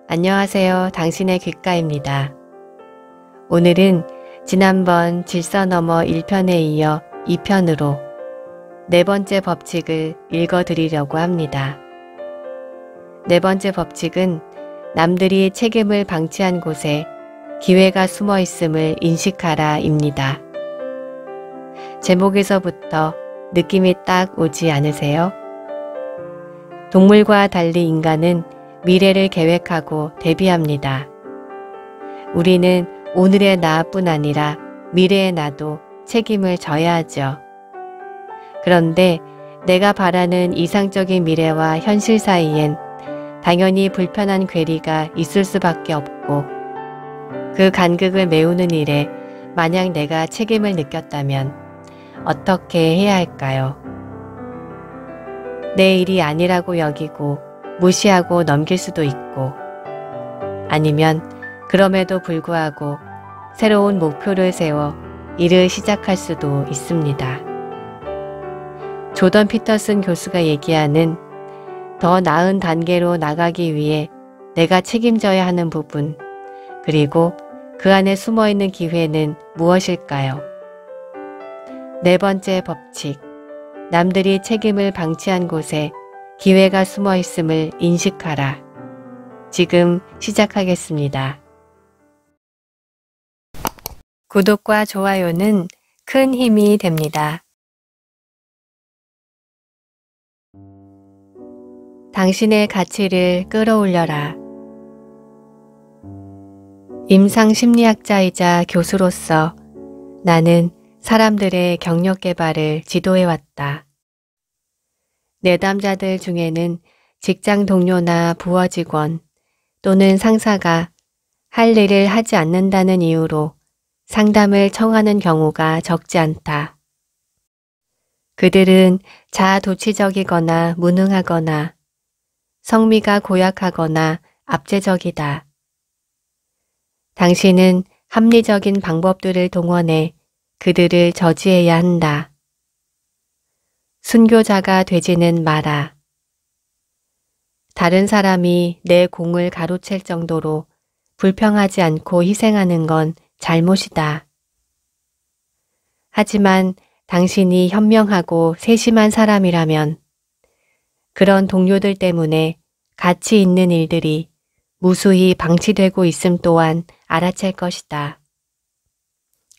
안녕하세요. 당신의 귓가입니다. 오늘은 지난번 질서 너머 1편에 이어 2편으로 네 번째 법칙을 읽어드리려고 합니다. 네 번째 법칙은 남들이 책임을 방치한 곳에 기회가 숨어 있음을 인식하라 입니다. 제목에서부터 느낌이 딱 오지 않으세요? 동물과 달리 인간은 미래를 계획하고 대비합니다. 우리는 오늘의 나뿐 아니라 미래의 나도 책임을 져야 하죠. 그런데 내가 바라는 이상적인 미래와 현실 사이엔 당연히 불편한 괴리가 있을 수밖에 없고 그 간극을 메우는 일에 만약 내가 책임을 느꼈다면 어떻게 해야 할까요? 내 일이 아니라고 여기고 무시하고 넘길 수도 있고 아니면 그럼에도 불구하고 새로운 목표를 세워 일을 시작할 수도 있습니다. 조던 피터슨 교수가 얘기하는 더 나은 단계로 나가기 위해 내가 책임져야 하는 부분 그리고 그 안에 숨어있는 기회는 무엇일까요? 네 번째 법칙, 남들이 책임을 방치한 곳에 기회가 숨어 있음을 인식하라. 지금 시작하겠습니다. 구독과 좋아요는 큰 힘이 됩니다. 당신의 가치를 끌어올려라. 임상심리학자이자 교수로서 나는 사람들의 경력 개발을 지도해왔다. 내담자들 중에는 직장 동료나 부하 직원 또는 상사가 할 일을 하지 않는다는 이유로 상담을 청하는 경우가 적지 않다. 그들은 자아도취적이거나 무능하거나 성미가 고약하거나 압제적이다. 당신은 합리적인 방법들을 동원해 그들을 저지해야 한다. 순교자가 되지는 마라. 다른 사람이 내 공을 가로챌 정도로 불평하지 않고 희생하는 건 잘못이다. 하지만 당신이 현명하고 세심한 사람이라면 그런 동료들 때문에 가치 있는 일들이 무수히 방치되고 있음 또한 알아챌 것이다.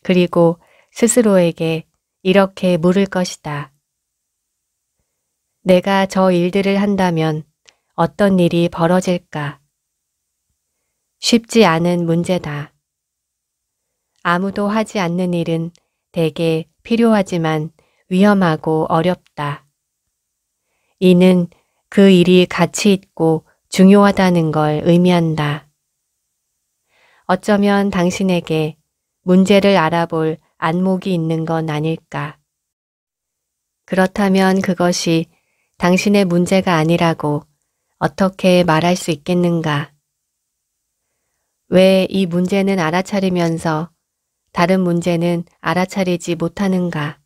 그리고 스스로에게 이렇게 물을 것이다. 내가 저 일들을 한다면 어떤 일이 벌어질까? 쉽지 않은 문제다. 아무도 하지 않는 일은 대개 필요하지만 위험하고 어렵다. 이는 그 일이 가치 있고 중요하다는 걸 의미한다. 어쩌면 당신에게 문제를 알아볼 안목이 있는 건 아닐까. 그렇다면 그것이 당신의 문제가 아니라고 어떻게 말할 수 있겠는가? 왜 이 문제는 알아차리면서 다른 문제는 알아차리지 못하는가?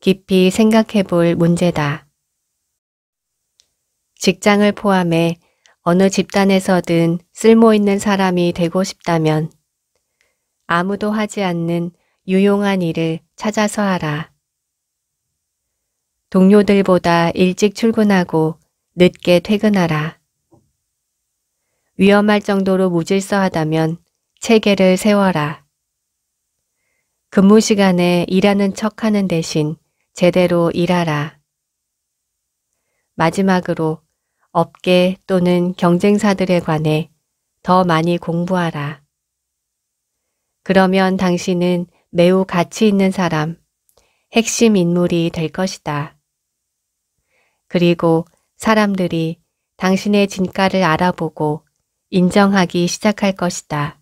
깊이 생각해 볼 문제다. 직장을 포함해 어느 집단에서든 쓸모있는 사람이 되고 싶다면 아무도 하지 않는 유용한 일을 찾아서 하라. 동료들보다 일찍 출근하고 늦게 퇴근하라. 위험할 정도로 무질서하다면 체계를 세워라. 근무 시간에 일하는 척하는 대신 제대로 일하라. 마지막으로 업계 또는 경쟁사들에 관해 더 많이 공부하라. 그러면 당신은 매우 가치 있는 사람, 핵심 인물이 될 것이다. 그리고 사람들이 당신의 진가를 알아보고 인정하기 시작할 것이다.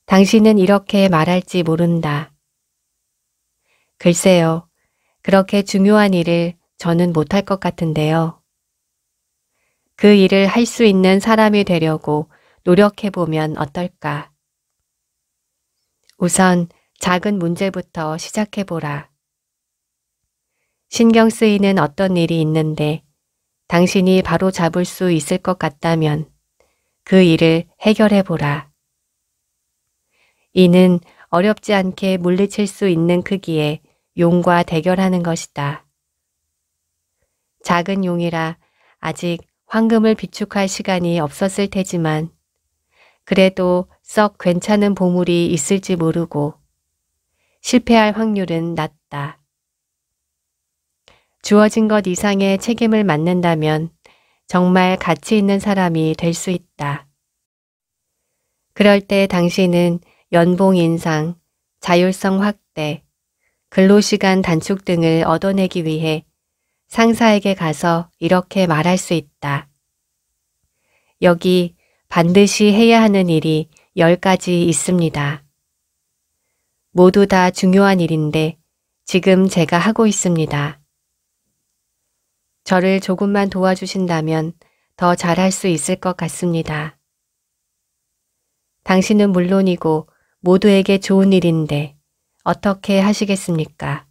당신은 이렇게 말할지 모른다. 글쎄요, 그렇게 중요한 일을 저는 못할 것 같은데요. 그 일을 할 수 있는 사람이 되려고 노력해보면 어떨까? 우선 작은 문제부터 시작해보라. 신경 쓰이는 어떤 일이 있는데 당신이 바로 잡을 수 있을 것 같다면 그 일을 해결해 보라. 이는 어렵지 않게 물리칠 수 있는 크기의 용과 대결하는 것이다. 작은 용이라 아직 황금을 비축할 시간이 없었을 테지만 그래도 썩 괜찮은 보물이 있을지 모르고 실패할 확률은 낮다. 주어진 것 이상의 책임을 맡는다면 정말 가치 있는 사람이 될 수 있다. 그럴 때 당신은 연봉 인상, 자율성 확대, 근로시간 단축 등을 얻어내기 위해 상사에게 가서 이렇게 말할 수 있다. 여기 반드시 해야 하는 일이 10가지 있습니다. 모두 다 중요한 일인데 지금 제가 하고 있습니다. 저를 조금만 도와주신다면 더 잘할 수 있을 것 같습니다. 당신은 물론이고 모두에게 좋은 일인데 어떻게 하시겠습니까?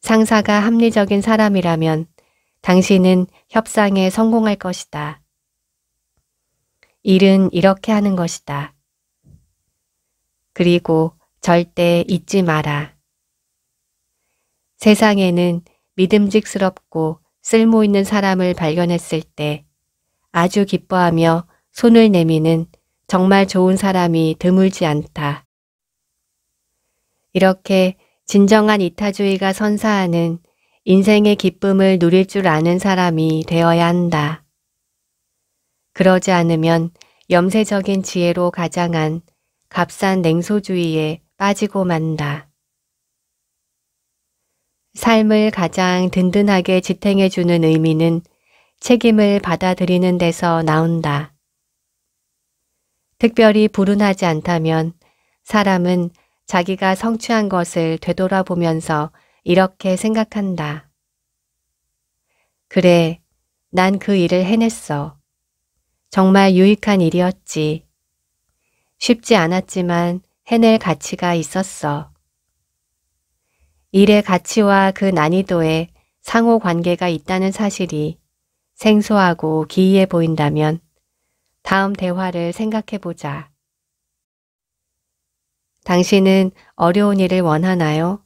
상사가 합리적인 사람이라면 당신은 협상에 성공할 것이다. 일은 이렇게 하는 것이다. 그리고 절대 잊지 마라. 세상에는 믿음직스럽고 쓸모 있는 사람을 발견했을 때 아주 기뻐하며 손을 내미는 정말 좋은 사람이 드물지 않다. 이렇게 진정한 이타주의가 선사하는 인생의 기쁨을 누릴 줄 아는 사람이 되어야 한다. 그러지 않으면 염세적인 지혜로 가장한 값싼 냉소주의에 빠지고 만다. 삶을 가장 든든하게 지탱해주는 의미는 책임을 받아들이는 데서 나온다. 특별히 불운하지 않다면 사람은 자기가 성취한 것을 되돌아보면서 이렇게 생각한다. 그래, 난 그 일을 해냈어. 정말 유익한 일이었지. 쉽지 않았지만 해낼 가치가 있었어. 일의 가치와 그 난이도에 상호 관계가 있다는 사실이 생소하고 기이해 보인다면 다음 대화를 생각해 보자. 당신은 어려운 일을 원하나요?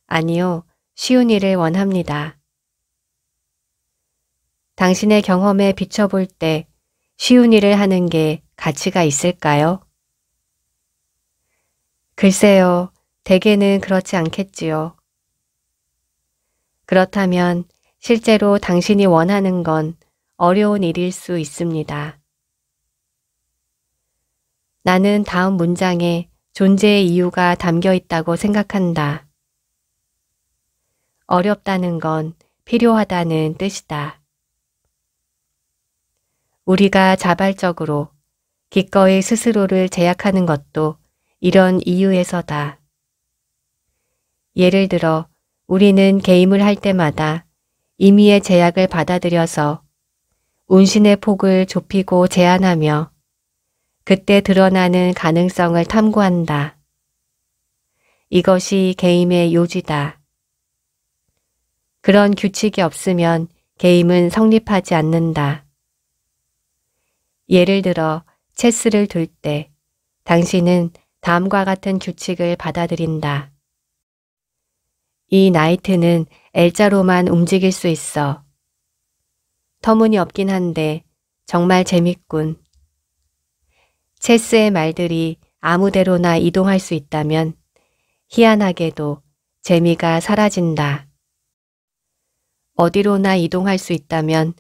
아니요, 쉬운 일을 원합니다. 당신의 경험에 비춰볼 때 쉬운 일을 하는 게 가치가 있을까요? 글쎄요, 대개는 그렇지 않겠지요. 그렇다면 실제로 당신이 원하는 건 어려운 일일 수 있습니다. 나는 다음 문장에 존재의 이유가 담겨 있다고 생각한다. 어렵다는 건 필요하다는 뜻이다. 우리가 자발적으로 기꺼이 스스로를 제약하는 것도 이런 이유에서다. 예를 들어 우리는 게임을 할 때마다 임의의 제약을 받아들여서 운신의 폭을 좁히고 제한하며 그때 드러나는 가능성을 탐구한다. 이것이 게임의 요지다. 그런 규칙이 없으면 게임은 성립하지 않는다. 예를 들어 체스를 둘 때 당신은 다음과 같은 규칙을 받아들인다. 이 나이트는 L자로만 움직일 수 있어. 터무니없긴 한데 정말 재밌군. 체스의 말들이 아무데로나 이동할 수 있다면 희한하게도 재미가 사라진다. 어디로나 이동할 수 있다면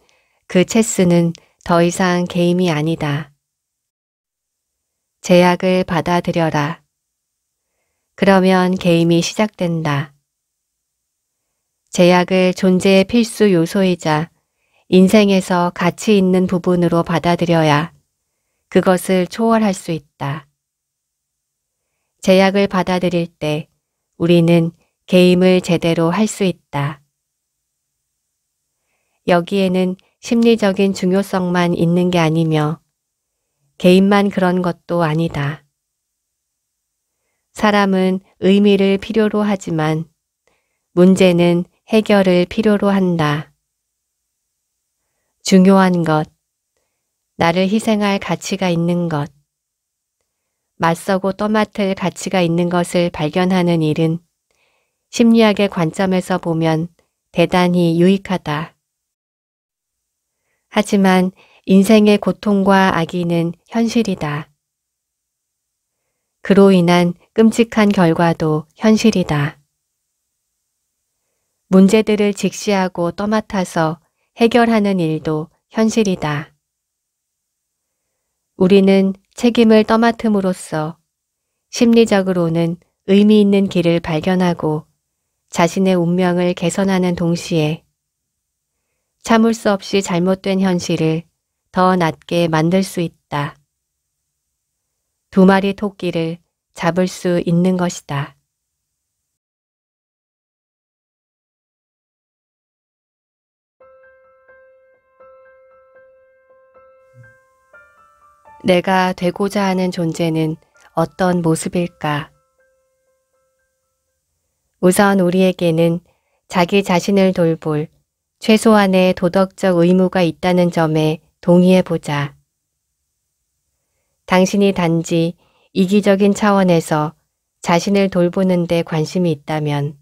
그 체스는 더 이상 게임이 아니다. 제약을 받아들여라. 그러면 게임이 시작된다. 제약을 존재의 필수 요소이자 인생에서 가치 있는 부분으로 받아들여야 그것을 초월할 수 있다. 제약을 받아들일 때 우리는 게임을 제대로 할 수 있다. 여기에는 심리적인 중요성만 있는 게 아니며 게임만 그런 것도 아니다. 사람은 의미를 필요로 하지만 문제는 해결을 필요로 한다. 중요한 것, 나를 희생할 가치가 있는 것, 맞서고 떠맡을 가치가 있는 것을 발견하는 일은 심리학의 관점에서 보면 대단히 유익하다. 하지만 인생의 고통과 악의는 현실이다. 그로 인한 끔찍한 결과도 현실이다. 문제들을 직시하고 떠맡아서 해결하는 일도 현실이다. 우리는 책임을 떠맡음으로써 심리적으로는 의미 있는 길을 발견하고 자신의 운명을 개선하는 동시에 참을 수 없이 잘못된 현실을 더 낫게 만들 수 있다. 두 마리 토끼를 잡을 수 있는 것이다. 내가 되고자 하는 존재는 어떤 모습일까? 우선 우리에게는 자기 자신을 돌볼 최소한의 도덕적 의무가 있다는 점에 동의해보자. 당신이 단지 이기적인 차원에서 자신을 돌보는 데 관심이 있다면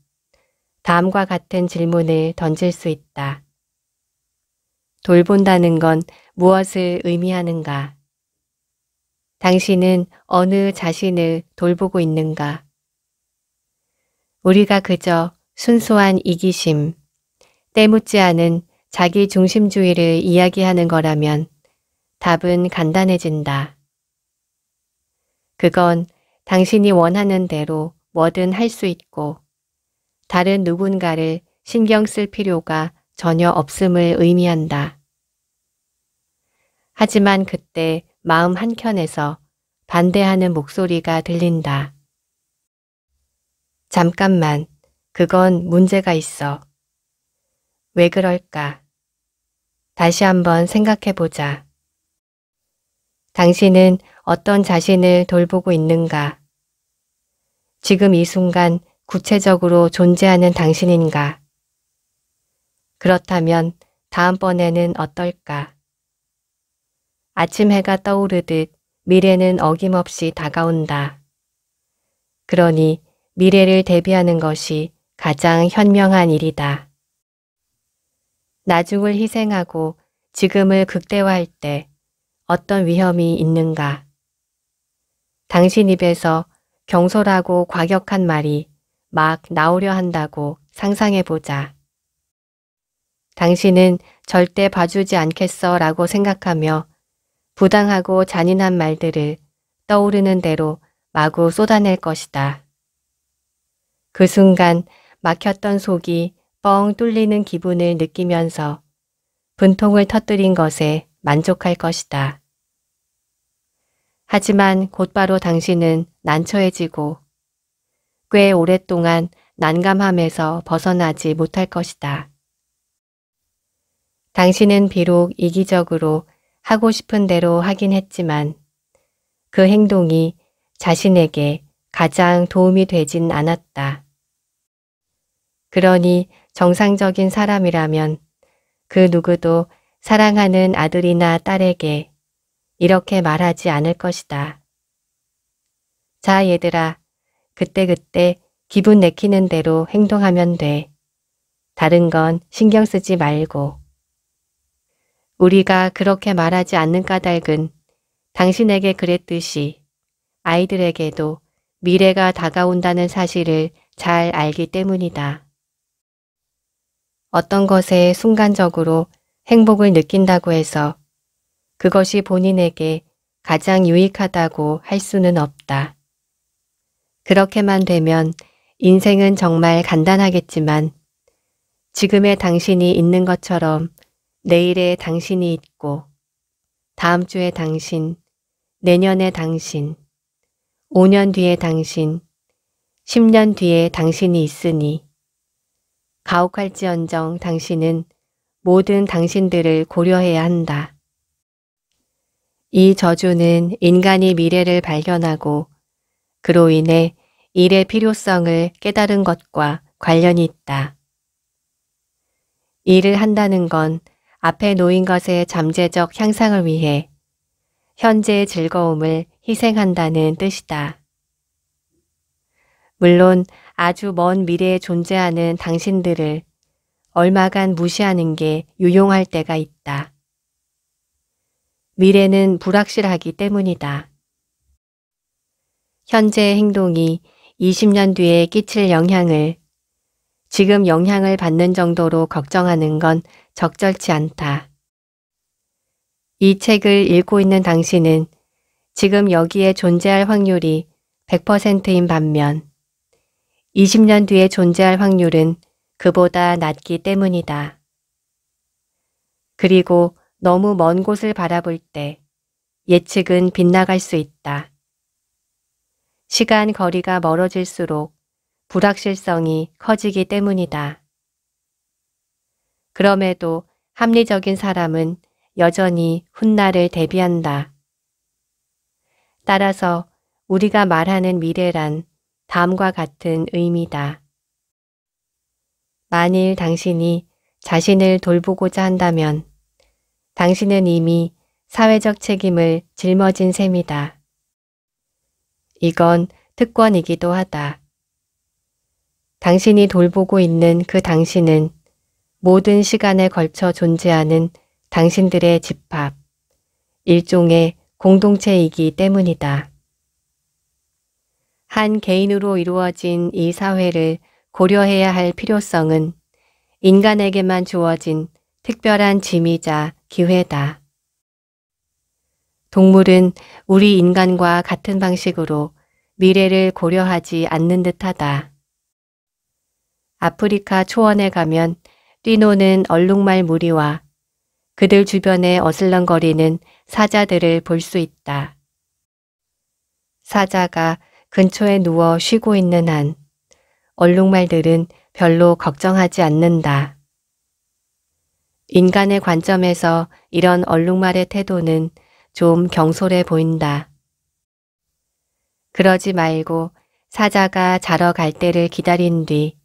다음과 같은 질문을 던질 수 있다. 돌본다는 건 무엇을 의미하는가? 당신은 어느 자신을 돌보고 있는가? 우리가 그저 순수한 이기심, 때묻지 않은 자기 중심주의를 이야기하는 거라면 답은 간단해진다. 그건 당신이 원하는 대로 뭐든 할 수 있고 다른 누군가를 신경 쓸 필요가 전혀 없음을 의미한다. 하지만 그때 마음 한켠에서 반대하는 목소리가 들린다. 잠깐만, 그건 문제가 있어. 왜 그럴까? 다시 한번 생각해보자. 당신은 어떤 자신을 돌보고 있는가? 지금 이 순간 구체적으로 존재하는 당신인가? 그렇다면 다음번에는 어떨까? 아침 해가 떠오르듯 미래는 어김없이 다가온다. 그러니 미래를 대비하는 것이 가장 현명한 일이다. 나중을 희생하고 지금을 극대화할 때 어떤 위험이 있는가? 당신 입에서 경솔하고 과격한 말이 막 나오려 한다고 상상해보자. 당신은 절대 봐주지 않겠어 라고 생각하며 부당하고 잔인한 말들을 떠오르는 대로 마구 쏟아낼 것이다. 그 순간 막혔던 속이 뻥 뚫리는 기분을 느끼면서 분통을 터뜨린 것에 만족할 것이다. 하지만 곧바로 당신은 난처해지고 꽤 오랫동안 난감함에서 벗어나지 못할 것이다. 당신은 비록 이기적으로 하고 싶은 대로 하긴 했지만 그 행동이 자신에게 가장 도움이 되진 않았다. 그러니 정상적인 사람이라면 그 누구도 사랑하는 아들이나 딸에게 이렇게 말하지 않을 것이다. 자, 얘들아, 그때그때 기분 내키는 대로 행동하면 돼. 다른 건 신경 쓰지 말고. 우리가 그렇게 말하지 않는 까닭은 당신에게 그랬듯이 아이들에게도 미래가 다가온다는 사실을 잘 알기 때문이다. 어떤 것에 순간적으로 행복을 느낀다고 해서 그것이 본인에게 가장 유익하다고 할 수는 없다. 그렇게만 되면 인생은 정말 간단하겠지만 지금의 당신이 있는 것처럼 내일의 당신이 있고 다음 주의 당신, 내년의 당신, 5년 뒤의 당신, 10년 뒤에 당신이 있으니 가혹할지언정 당신은 모든 당신들을 고려해야 한다. 이 저주는 인간이 미래를 발견하고 그로 인해 일의 필요성을 깨달은 것과 관련이 있다. 일을 한다는 건 앞에 놓인 것의 잠재적 향상을 위해 현재의 즐거움을 희생한다는 뜻이다. 물론 아주 먼 미래에 존재하는 당신들을 얼마간 무시하는 게 유용할 때가 있다. 미래는 불확실하기 때문이다. 현재의 행동이 20년 뒤에 끼칠 영향을 지금 영향을 받는 정도로 걱정하는 건 적절치 않다. 이 책을 읽고 있는 당신은 지금 여기에 존재할 확률이 100%인 반면 20년 뒤에 존재할 확률은 그보다 낮기 때문이다. 그리고 너무 먼 곳을 바라볼 때 예측은 빗나갈 수 있다. 시간 거리가 멀어질수록 불확실성이 커지기 때문이다. 그럼에도 합리적인 사람은 여전히 훗날을 대비한다. 따라서 우리가 말하는 미래란 다음과 같은 의미다. 만일 당신이 자신을 돌보고자 한다면 당신은 이미 사회적 책임을 짊어진 셈이다. 이건 특권이기도 하다. 당신이 돌보고 있는 그 당신은 모든 시간에 걸쳐 존재하는 당신들의 집합, 일종의 공동체이기 때문이다. 한 개인으로 이루어진 이 사회를 고려해야 할 필요성은 인간에게만 주어진 특별한 짐이자 기회다. 동물은 우리 인간과 같은 방식으로 미래를 고려하지 않는 듯하다. 아프리카 초원에 가면 뛰노는 얼룩말 무리와 그들 주변에 어슬렁거리는 사자들을 볼 수 있다. 사자가 근처에 누워 쉬고 있는 한 얼룩말들은 별로 걱정하지 않는다. 인간의 관점에서 이런 얼룩말의 태도는 좀 경솔해 보인다. 그러지 말고 사자가 자러 갈 때를 기다린 뒤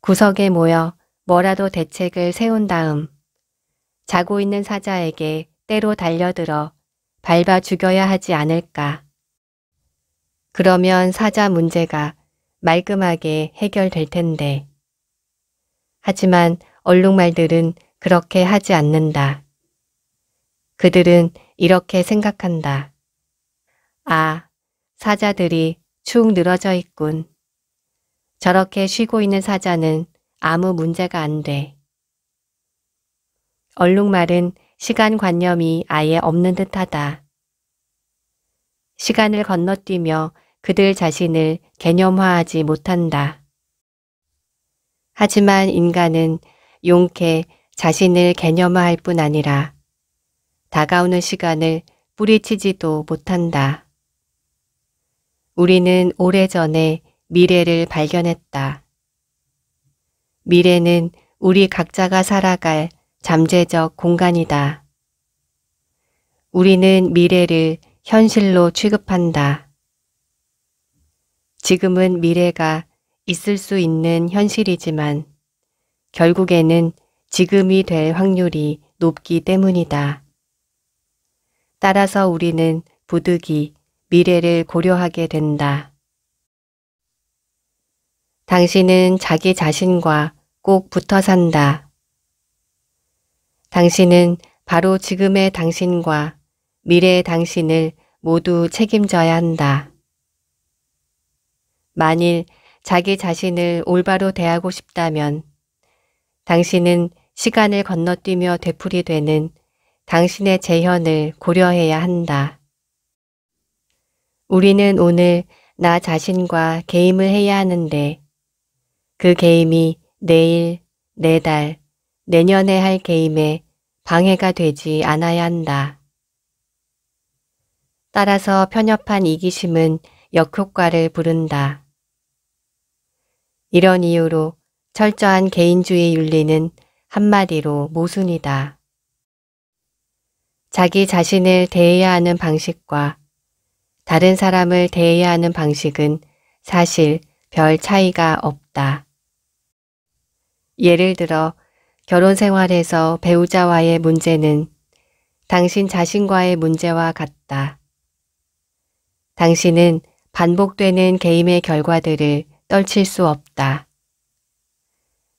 구석에 모여 뭐라도 대책을 세운 다음 자고 있는 사자에게 때로 달려들어 밟아 죽여야 하지 않을까. 그러면 사자 문제가 말끔하게 해결될 텐데. 하지만 얼룩말들은 그렇게 하지 않는다. 그들은 이렇게 생각한다. 아, 사자들이 축 늘어져 있군. 저렇게 쉬고 있는 사자는 아무 문제가 안 돼. 얼룩말은 시간관념이 아예 없는 듯하다. 시간을 건너뛰며 그들 자신을 개념화하지 못한다. 하지만 인간은 용케 자신을 개념화할 뿐 아니라 다가오는 시간을 뿌리치지도 못한다. 우리는 오래전에 미래를 발견했다. 미래는 우리 각자가 살아갈 잠재적 공간이다. 우리는 미래를 현실로 취급한다. 지금은 미래가 있을 수 있는 현실이지만 결국에는 지금이 될 확률이 높기 때문이다. 따라서 우리는 부득이 미래를 고려하게 된다. 당신은 자기 자신과 꼭 붙어 산다. 당신은 바로 지금의 당신과 미래의 당신을 모두 책임져야 한다. 만일 자기 자신을 올바로 대하고 싶다면 당신은 시간을 건너뛰며 되풀이되는 당신의 재현을 고려해야 한다. 우리는 오늘 나 자신과 게임을 해야 하는데 그 게임이 내일, 내달, 내년에 할 게임에 방해가 되지 않아야 한다. 따라서 편협한 이기심은 역효과를 부른다. 이런 이유로 철저한 개인주의 윤리는 한마디로 모순이다. 자기 자신을 대해야 하는 방식과 다른 사람을 대해야 하는 방식은 사실 별 차이가 없다. 예를 들어 결혼 생활에서 배우자와의 문제는 당신 자신과의 문제와 같다. 당신은 반복되는 게임의 결과들을 떨칠 수 없다.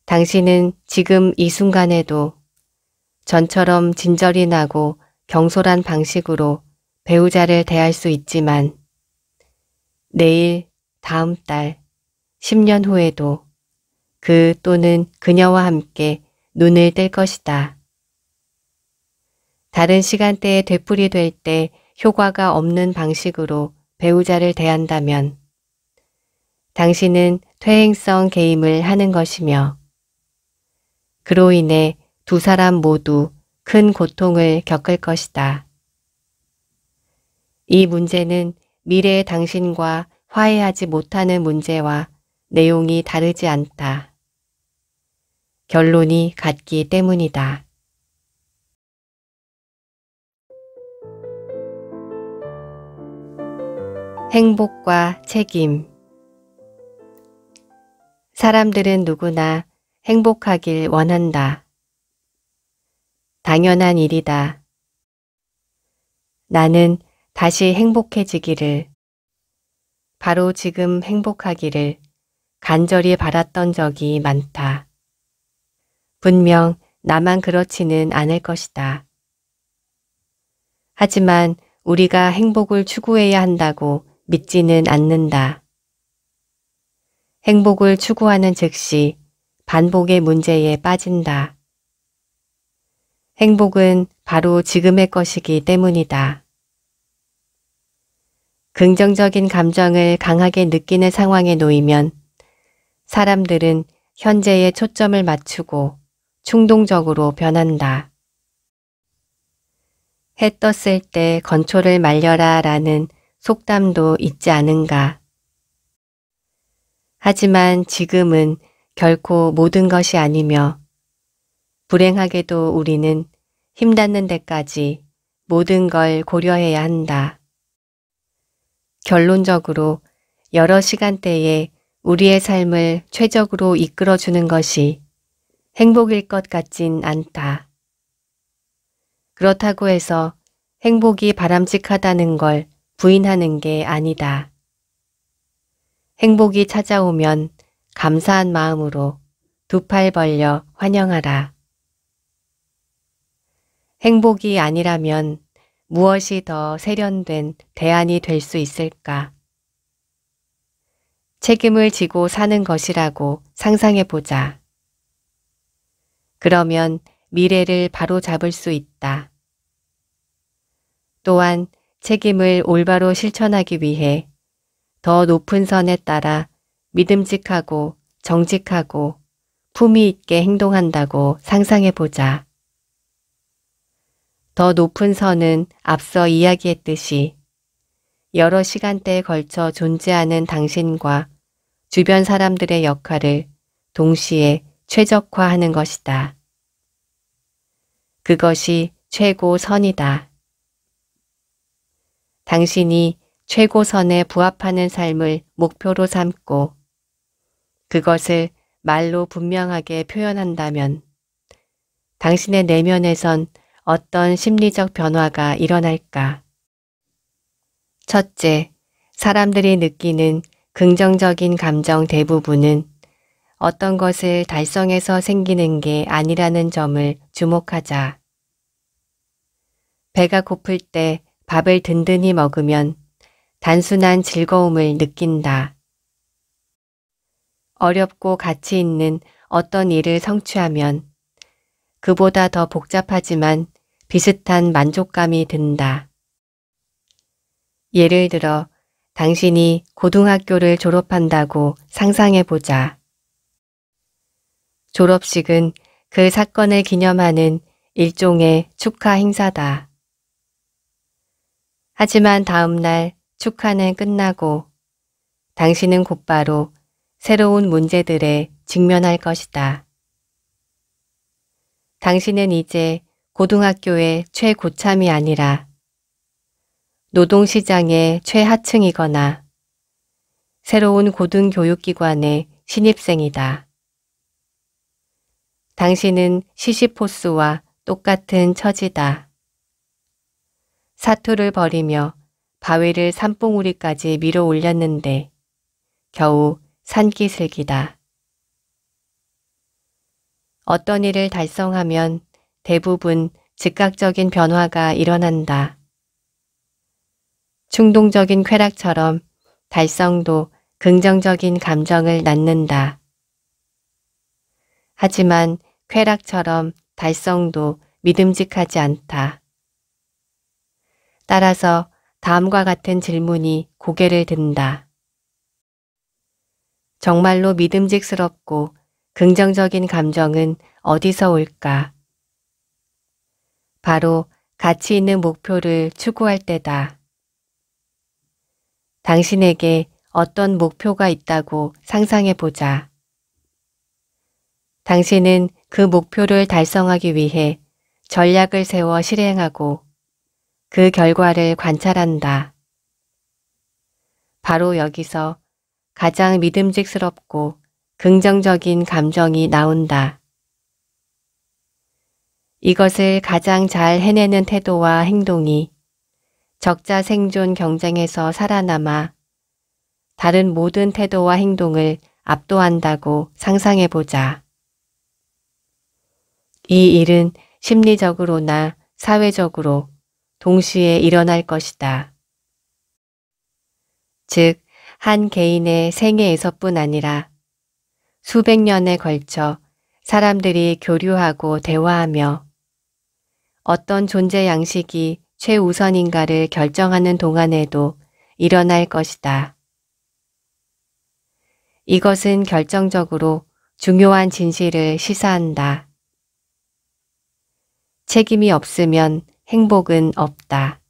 당신은 지금 이 순간에도 전처럼 진절이 나고 경솔한 방식으로 배우자를 대할 수 있지만 내일, 다음 달, 10년 후에도 그 또는 그녀와 함께 눈을 뗄 것이다. 다른 시간대에 되풀이될 때 효과가 없는 방식으로 배우자를 대한다면 당신은 퇴행성 게임을 하는 것이며 그로 인해 두 사람 모두 큰 고통을 겪을 것이다. 이 문제는 미래의 당신과 화해하지 못하는 문제와 내용이 다르지 않다. 결론이 같기 때문이다. 행복과 책임. 사람들은 누구나 행복하길 원한다. 당연한 일이다. 나는 다시 행복해지기를, 바로 지금 행복하기를 간절히 바랐던 적이 많다. 분명 나만 그렇지는 않을 것이다. 하지만 우리가 행복을 추구해야 한다고 믿지는 않는다. 행복을 추구하는 즉시 반복의 문제에 빠진다. 행복은 바로 지금의 것이기 때문이다. 긍정적인 감정을 강하게 느끼는 상황에 놓이면 사람들은 현재에 초점을 맞추고 충동적으로 변한다. 해 떴을 때 건초를 말려라 라는 속담도 있지 않은가. 하지만 지금은 결코 모든 것이 아니며 불행하게도 우리는 힘닿는 데까지 모든 걸 고려해야 한다. 결론적으로 여러 시간대에 우리의 삶을 최적으로 이끌어주는 것이 행복일 것 같진 않다. 그렇다고 해서 행복이 바람직하다는 걸 부인하는 게 아니다. 행복이 찾아오면 감사한 마음으로 두 팔 벌려 환영하라. 행복이 아니라면 무엇이 더 세련된 대안이 될 수 있을까? 책임을 지고 사는 것이라고 상상해 보자. 그러면 미래를 바로 잡을 수 있다. 또한 책임을 올바로 실천하기 위해 더 높은 선에 따라 믿음직하고 정직하고 품위 있게 행동한다고 상상해 보자. 더 높은 선은 앞서 이야기했듯이 여러 시간대에 걸쳐 존재하는 당신과 주변 사람들의 역할을 동시에 최적화하는 것이다. 그것이 최고선이다. 당신이 최고선에 부합하는 삶을 목표로 삼고 그것을 말로 분명하게 표현한다면 당신의 내면에선 어떤 심리적 변화가 일어날까? 첫째, 사람들이 느끼는 긍정적인 감정 대부분은 어떤 것을 달성해서 생기는 게 아니라는 점을 주목하자. 배가 고플 때 밥을 든든히 먹으면 단순한 즐거움을 느낀다. 어렵고 가치 있는 어떤 일을 성취하면 그보다 더 복잡하지만 비슷한 만족감이 든다. 예를 들어 당신이 고등학교를 졸업한다고 상상해 보자. 졸업식은 그 사건을 기념하는 일종의 축하 행사다. 하지만 다음 날 축하는 끝나고 당신은 곧바로 새로운 문제들에 직면할 것이다. 당신은 이제 고등학교의 최고참이 아니라 노동시장의 최하층이거나 새로운 고등교육기관의 신입생이다. 당신은 시시포스와 똑같은 처지다. 사투를 벌이며 바위를 산봉우리까지 밀어 올렸는데 겨우 산기슭이다. 어떤 일을 달성하면 대부분 즉각적인 변화가 일어난다. 충동적인 쾌락처럼 달성도 긍정적인 감정을 낳는다. 하지만 쾌락처럼 달성도 믿음직하지 않다. 따라서 다음과 같은 질문이 고개를 든다. 정말로 믿음직스럽고 긍정적인 감정은 어디서 올까? 바로 가치 있는 목표를 추구할 때다. 당신에게 어떤 목표가 있다고 상상해 보자. 당신은 그 목표를 달성하기 위해 전략을 세워 실행하고 그 결과를 관찰한다. 바로 여기서 가장 믿음직스럽고 긍정적인 감정이 나온다. 이것을 가장 잘 해내는 태도와 행동이 적자 생존 경쟁에서 살아남아 다른 모든 태도와 행동을 압도한다고 상상해 보자. 이 일은 심리적으로나 사회적으로 동시에 일어날 것이다. 즉, 한 개인의 생애에서뿐 아니라 수백 년에 걸쳐 사람들이 교류하고 대화하며 어떤 존재 양식이 최우선인가를 결정하는 동안에도 일어날 것이다. 이것은 결정적으로 중요한 진실을 시사한다. 책임이 없으면 행복은 없다.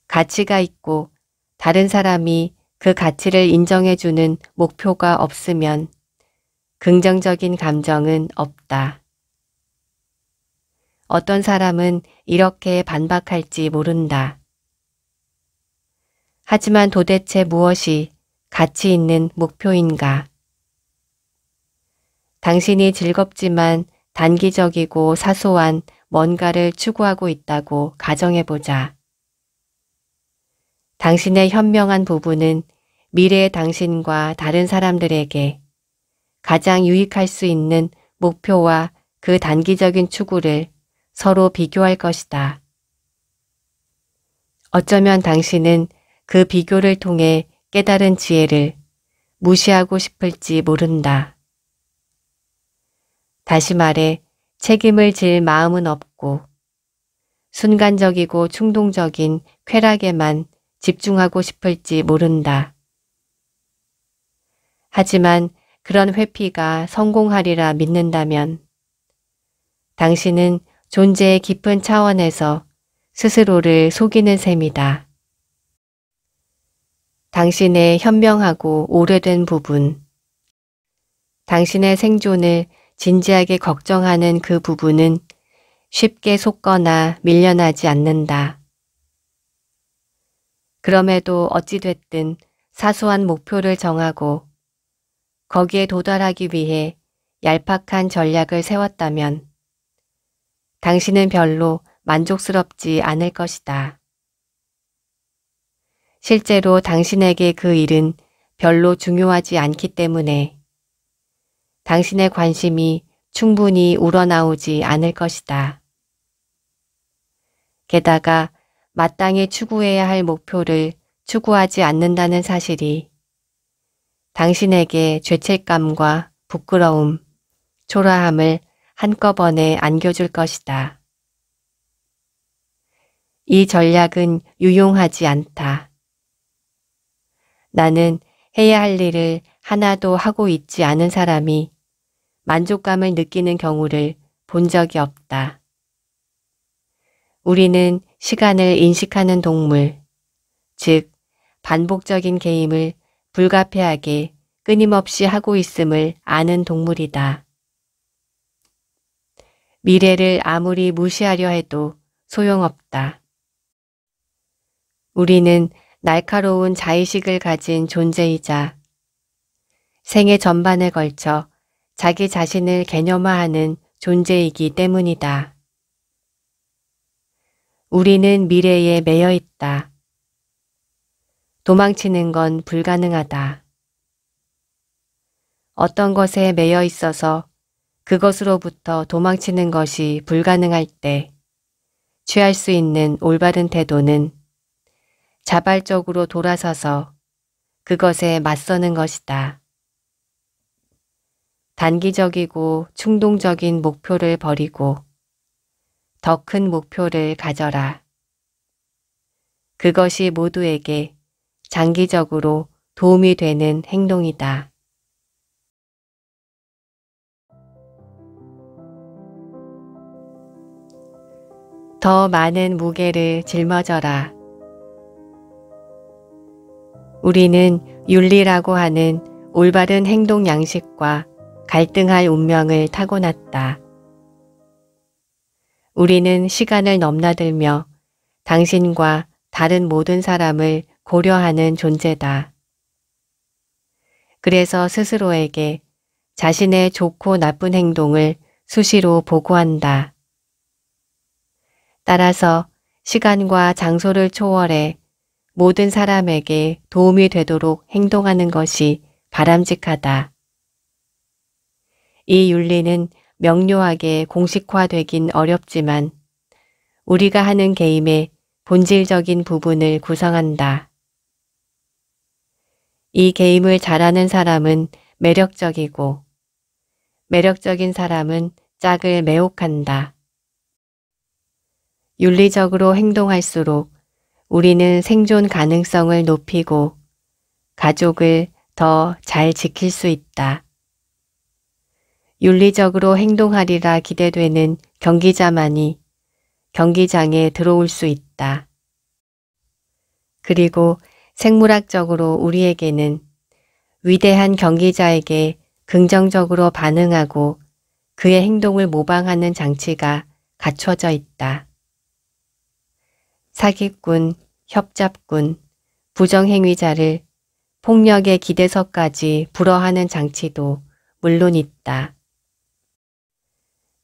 가치가 있고 다른 사람이 그 가치를 인정해주는 목표가 없으면 긍정적인 감정은 없다. 어떤 사람은 이렇게 반박할지 모른다. 하지만 도대체 무엇이 가치 있는 목표인가? 당신이 즐겁지만 단기적이고 사소한 뭔가를 추구하고 있다고 가정해보자. 당신의 현명한 부부는 미래의 당신과 다른 사람들에게 가장 유익할 수 있는 목표와 그 단기적인 추구를 서로 비교할 것이다. 어쩌면 당신은 그 비교를 통해 깨달은 지혜를 무시하고 싶을지 모른다. 다시 말해 책임을 질 마음은 없고 순간적이고 충동적인 쾌락에만 집중하고 싶을지 모른다. 하지만 그런 회피가 성공하리라 믿는다면 당신은 존재의 깊은 차원에서 스스로를 속이는 셈이다. 당신의 현명하고 오래된 부분, 당신의 생존을 진지하게 걱정하는 그 부분은 쉽게 속거나 밀려나지 않는다. 그럼에도 어찌됐든 사소한 목표를 정하고 거기에 도달하기 위해 얄팍한 전략을 세웠다면 당신은 별로 만족스럽지 않을 것이다. 실제로 당신에게 그 일은 별로 중요하지 않기 때문에 당신의 관심이 충분히 우러나오지 않을 것이다. 게다가 마땅히 추구해야 할 목표를 추구하지 않는다는 사실이 당신에게 죄책감과 부끄러움, 초라함을 한꺼번에 안겨줄 것이다. 이 전략은 유용하지 않다. 나는 해야 할 일을 하나도 하고 있지 않은 사람이 만족감을 느끼는 경우를 본 적이 없다. 우리는 시간을 인식하는 동물, 즉 반복적인 게임을 불가피하게 끊임없이 하고 있음을 아는 동물이다. 미래를 아무리 무시하려 해도 소용없다. 우리는 날카로운 자의식을 가진 존재이자 생애 전반에 걸쳐 자기 자신을 개념화하는 존재이기 때문이다. 우리는 미래에 매여 있다. 도망치는 건 불가능하다. 어떤 것에 매여 있어서 그것으로부터 도망치는 것이 불가능할 때 취할 수 있는 올바른 태도는 자발적으로 돌아서서 그것에 맞서는 것이다. 단기적이고 충동적인 목표를 버리고 더 큰 목표를 가져라. 그것이 모두에게 장기적으로 도움이 되는 행동이다. 더 많은 무게를 짊어져라. 우리는 윤리라고 하는 올바른 행동 양식과 갈등할 운명을 타고났다. 우리는 시간을 넘나들며 당신과 다른 모든 사람을 고려하는 존재다. 그래서 스스로에게 자신의 좋고 나쁜 행동을 수시로 보고한다. 따라서 시간과 장소를 초월해 모든 사람에게 도움이 되도록 행동하는 것이 바람직하다. 이 윤리는 명료하게 공식화되긴 어렵지만 우리가 하는 게임의 본질적인 부분을 구성한다. 이 게임을 잘하는 사람은 매력적이고 매력적인 사람은 짝을 매혹한다. 윤리적으로 행동할수록 우리는 생존 가능성을 높이고 가족을 더 잘 지킬 수 있다. 윤리적으로 행동하리라 기대되는 경기자만이 경기장에 들어올 수 있다. 그리고 생물학적으로 우리에게는 위대한 경기자에게 긍정적으로 반응하고 그의 행동을 모방하는 장치가 갖춰져 있다. 사기꾼, 협잡꾼, 부정행위자를 폭력의 기대서까지 불허하는 장치도 물론 있다.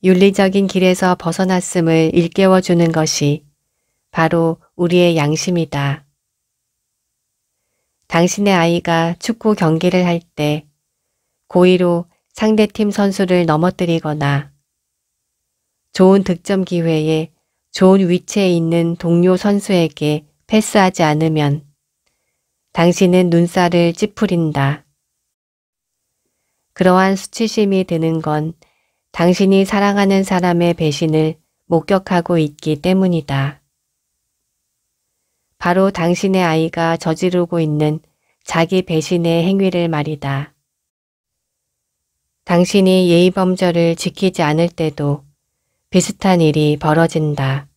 윤리적인 길에서 벗어났음을 일깨워주는 것이 바로 우리의 양심이다. 당신의 아이가 축구 경기를 할 때 고의로 상대팀 선수를 넘어뜨리거나 좋은 득점 기회에 좋은 위치에 있는 동료 선수에게 패스하지 않으면 당신은 눈살을 찌푸린다. 그러한 수치심이 드는 건 당신이 사랑하는 사람의 배신을 목격하고 있기 때문이다. 바로 당신의 아이가 저지르고 있는 자기 배신의 행위를 말이다. 당신이 예의범절을 지키지 않을 때도 비슷한 일이 벌어진다.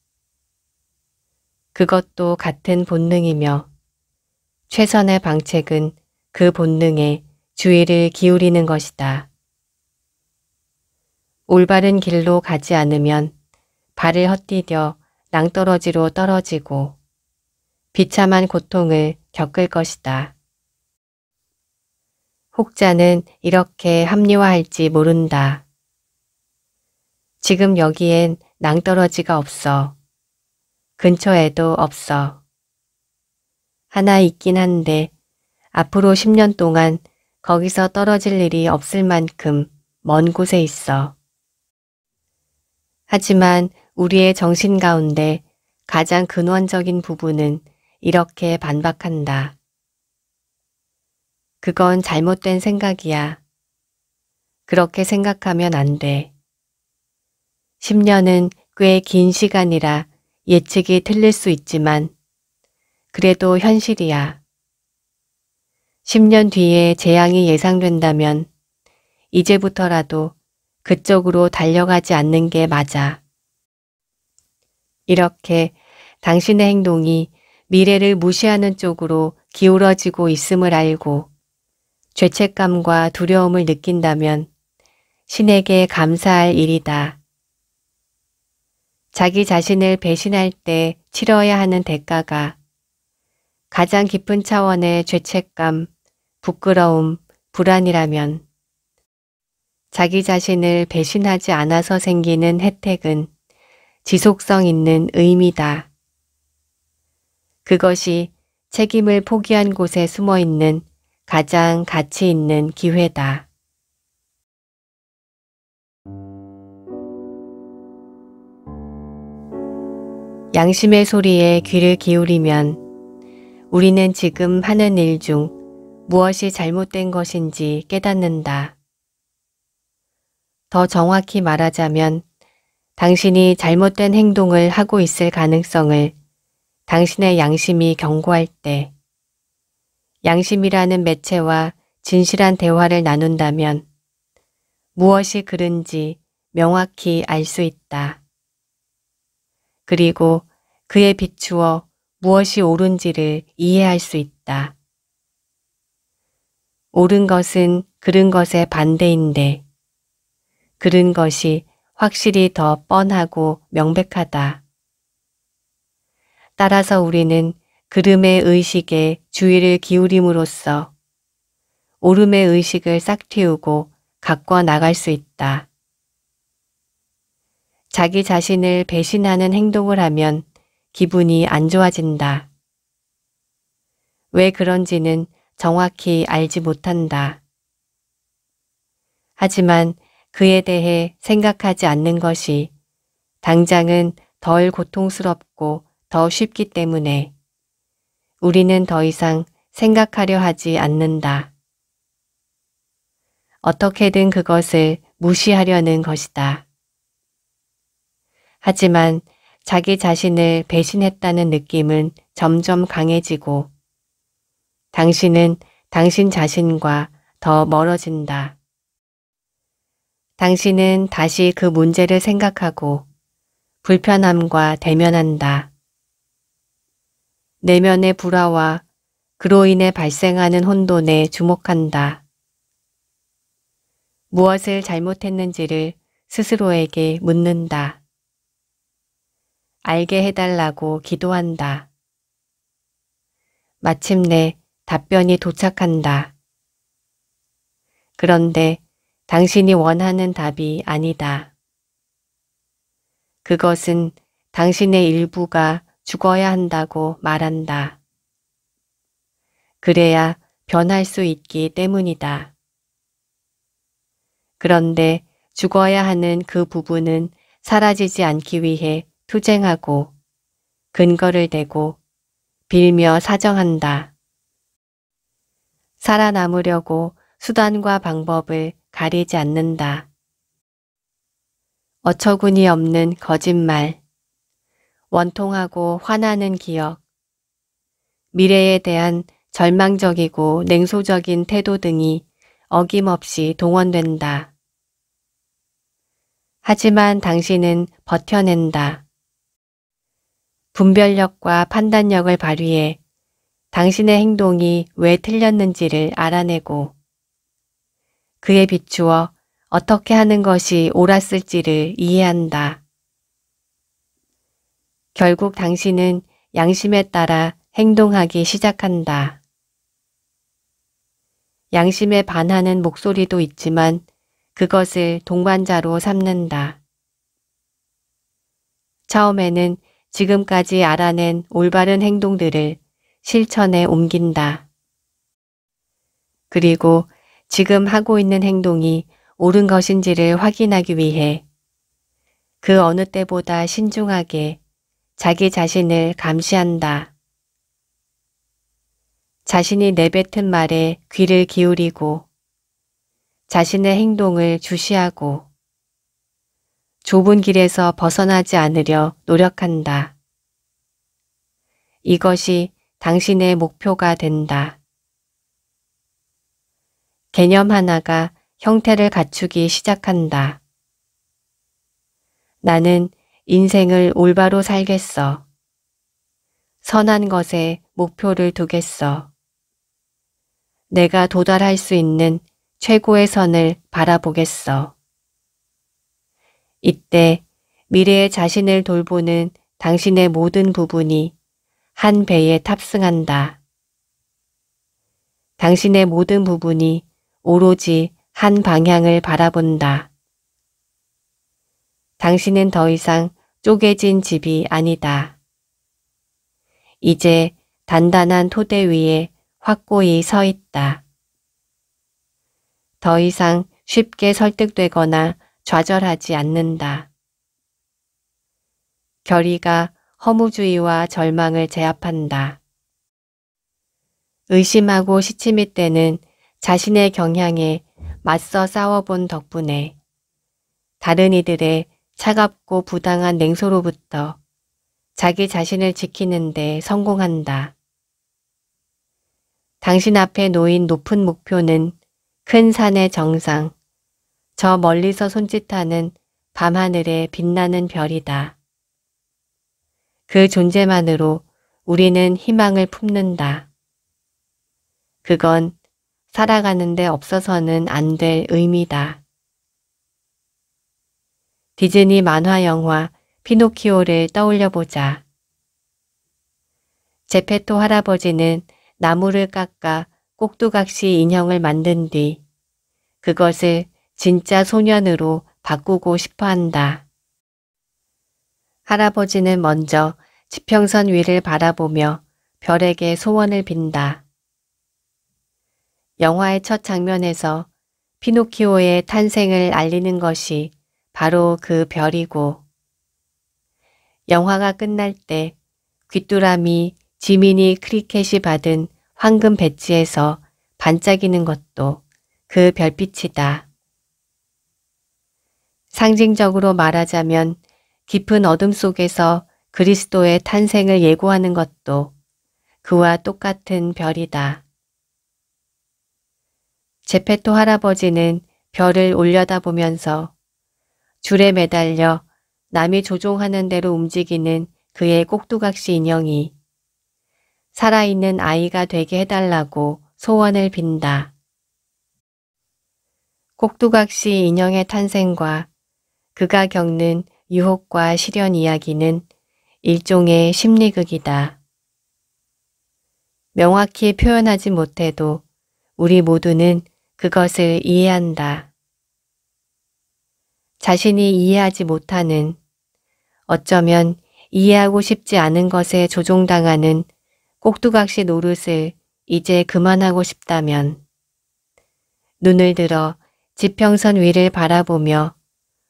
그것도 같은 본능이며 최선의 방책은 그 본능에 주의를 기울이는 것이다. 올바른 길로 가지 않으면 발을 헛디뎌 낭떠러지로 떨어지고 비참한 고통을 겪을 것이다. 혹자는 이렇게 합리화할지 모른다. 지금 여기엔 낭떠러지가 없어. 근처에도 없어. 하나 있긴 한데 앞으로 10년 동안 거기서 떨어질 일이 없을 만큼 먼 곳에 있어. 하지만 우리의 정신 가운데 가장 근원적인 부분은 이렇게 반박한다. 그건 잘못된 생각이야. 그렇게 생각하면 안 돼. 10년은 꽤 긴 시간이라 예측이 틀릴 수 있지만 그래도 현실이야. 10년 뒤에 재앙이 예상된다면 이제부터라도 그쪽으로 달려가지 않는 게 맞아. 이렇게 당신의 행동이 미래를 무시하는 쪽으로 기울어지고 있음을 알고 죄책감과 두려움을 느낀다면 신에게 감사할 일이다. 자기 자신을 배신할 때 치러야 하는 대가가 가장 깊은 차원의 죄책감, 부끄러움, 불안이라면 자기 자신을 배신하지 않아서 생기는 혜택은 지속성 있는 의미다. 그것이 책임을 포기한 곳에 숨어 있는 가장 가치 있는 기회다. 양심의 소리에 귀를 기울이면 우리는 지금 하는 일 중 무엇이 잘못된 것인지 깨닫는다. 더 정확히 말하자면 당신이 잘못된 행동을 하고 있을 가능성을 당신의 양심이 경고할 때 양심이라는 매체와 진실한 대화를 나눈다면 무엇이 그른지 명확히 알 수 있다. 그리고 그에 비추어 무엇이 옳은지를 이해할 수 있다. 옳은 것은 그른 것의 반대인데 그른 것이 확실히 더 뻔하고 명백하다. 따라서 우리는 그름의 의식에 주의를 기울임으로써 옳음의 의식을 싹 틔우고 가꿔 나갈 수 있다. 자기 자신을 배신하는 행동을 하면 기분이 안 좋아진다. 왜 그런지는 정확히 알지 못한다. 하지만 그에 대해 생각하지 않는 것이 당장은 덜 고통스럽고 더 쉽기 때문에 우리는 더 이상 생각하려 하지 않는다. 어떻게든 그것을 무시하려는 것이다. 하지만 자기 자신을 배신했다는 느낌은 점점 강해지고 당신은 당신 자신과 더 멀어진다. 당신은 다시 그 문제를 생각하고 불편함과 대면한다. 내면의 불화와 그로 인해 발생하는 혼돈에 주목한다. 무엇을 잘못했는지를 스스로에게 묻는다. 알게 해달라고 기도한다. 마침내 답변이 도착한다. 그런데 당신이 원하는 답이 아니다. 그것은 당신의 일부가 죽어야 한다고 말한다. 그래야 변할 수 있기 때문이다. 그런데 죽어야 하는 그 부분은 사라지지 않기 위해 투쟁하고 근거를 대고 빌며 사정한다. 살아남으려고 수단과 방법을 가리지 않는다. 어처구니 없는 거짓말, 원통하고 화나는 기억, 미래에 대한 절망적이고 냉소적인 태도 등이 어김없이 동원된다. 하지만 당신은 버텨낸다. 분별력과 판단력을 발휘해 당신의 행동이 왜 틀렸는지를 알아내고 그에 비추어 어떻게 하는 것이 옳았을지를 이해한다. 결국 당신은 양심에 따라 행동하기 시작한다. 양심에 반하는 목소리도 있지만 그것을 동반자로 삼는다. 처음에는 지금까지 알아낸 올바른 행동들을 실천에 옮긴다. 그리고 지금 하고 있는 행동이 옳은 것인지를 확인하기 위해 그 어느 때보다 신중하게 자기 자신을 감시한다. 자신이 내뱉은 말에 귀를 기울이고 자신의 행동을 주시하고 좁은 길에서 벗어나지 않으려 노력한다. 이것이 당신의 목표가 된다. 개념 하나가 형태를 갖추기 시작한다. 나는 인생을 올바로 살겠어. 선한 것에 목표를 두겠어. 내가 도달할 수 있는 최고의 선을 바라보겠어. 이때 미래의 자신을 돌보는 당신의 모든 부분이 한 배에 탑승한다. 당신의 모든 부분이 오로지 한 방향을 바라본다. 당신은 더 이상 쪼개진 집이 아니다. 이제 단단한 토대 위에 확고히 서 있다. 더 이상 쉽게 설득되거나 좌절하지 않는다. 결의가 허무주의와 절망을 제압한다. 의심하고 시치미 때는 자신의 경향에 맞서 싸워본 덕분에 다른 이들의 차갑고 부당한 냉소로부터 자기 자신을 지키는 데 성공한다. 당신 앞에 놓인 높은 목표는 큰 산의 정상, 저 멀리서 손짓하는 밤하늘의 빛나는 별이다. 그 존재만으로 우리는 희망을 품는다. 그건 살아가는데 없어서는 안 될 의미다. 디즈니 만화 영화 피노키오를 떠올려 보자. 제페토 할아버지는 나무를 깎아 꼭두각시 인형을 만든 뒤 그것을 진짜 소년으로 바꾸고 싶어 한다. 할아버지는 먼저 지평선 위를 바라보며 별에게 소원을 빈다. 영화의 첫 장면에서 피노키오의 탄생을 알리는 것이 바로 그 별이고 영화가 끝날 때 귀뚜라미 지미니 크리켓이 받은 황금 배지에서 반짝이는 것도 그 별빛이다. 상징적으로 말하자면 깊은 어둠 속에서 그리스도의 탄생을 예고하는 것도 그와 똑같은 별이다. 제페토 할아버지는 별을 올려다보면서 줄에 매달려 남이 조종하는 대로 움직이는 그의 꼭두각시 인형이 살아있는 아이가 되게 해달라고 소원을 빈다. 꼭두각시 인형의 탄생과 그가 겪는 유혹과 시련 이야기는 일종의 심리극이다. 명확히 표현하지 못해도 우리 모두는 그것을 이해한다. 자신이 이해하지 못하는, 어쩌면 이해하고 싶지 않은 것에 조종당하는 꼭두각시 노릇을 이제 그만하고 싶다면 눈을 들어 지평선 위를 바라보며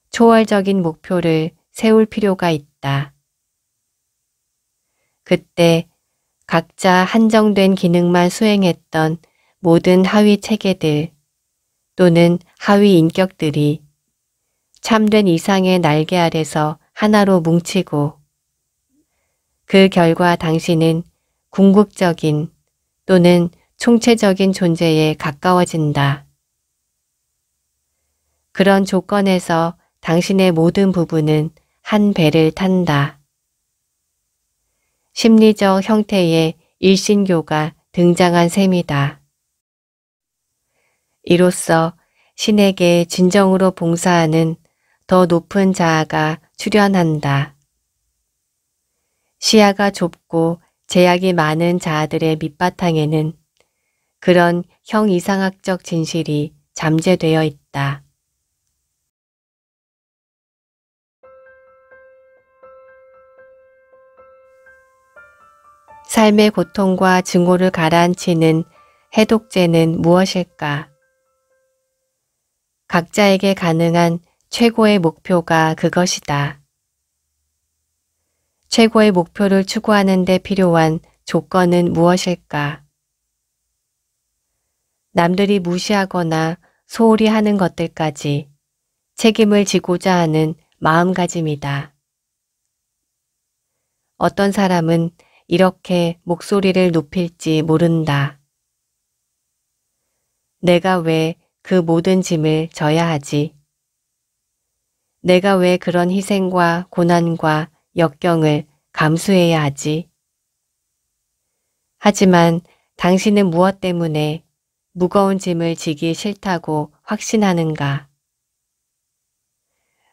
초월적인 목표를 세울 필요가 있다. 그때 각자 한정된 기능만 수행했던 모든 하위 체계들 또는 하위 인격들이 참된 이상의 날개 아래서 하나로 뭉치고 그 결과 당신은 궁극적인 또는 총체적인 존재에 가까워진다. 그런 조건에서 당신의 모든 부분은 한 배를 탄다. 심리적 형태의 일신교가 등장한 셈이다. 이로써 신에게 진정으로 봉사하는 더 높은 자아가 출현한다. 시야가 좁고 제약이 많은 자아들의 밑바탕에는 그런 형이상학적 진실이 잠재되어 있다. 삶의 고통과 증오를 가라앉히는 해독제는 무엇일까? 각자에게 가능한 최고의 목표가 그것이다. 최고의 목표를 추구하는 데 필요한 조건은 무엇일까? 남들이 무시하거나 소홀히 하는 것들까지 책임을 지고자 하는 마음가짐이다. 어떤 사람은 이렇게 목소리를 높일지 모른다. 내가 왜 그 모든 짐을 져야 하지? 내가 왜 그런 희생과 고난과 역경을 감수해야 하지? 하지만 당신은 무엇 때문에 무거운 짐을 지기 싫다고 확신하는가?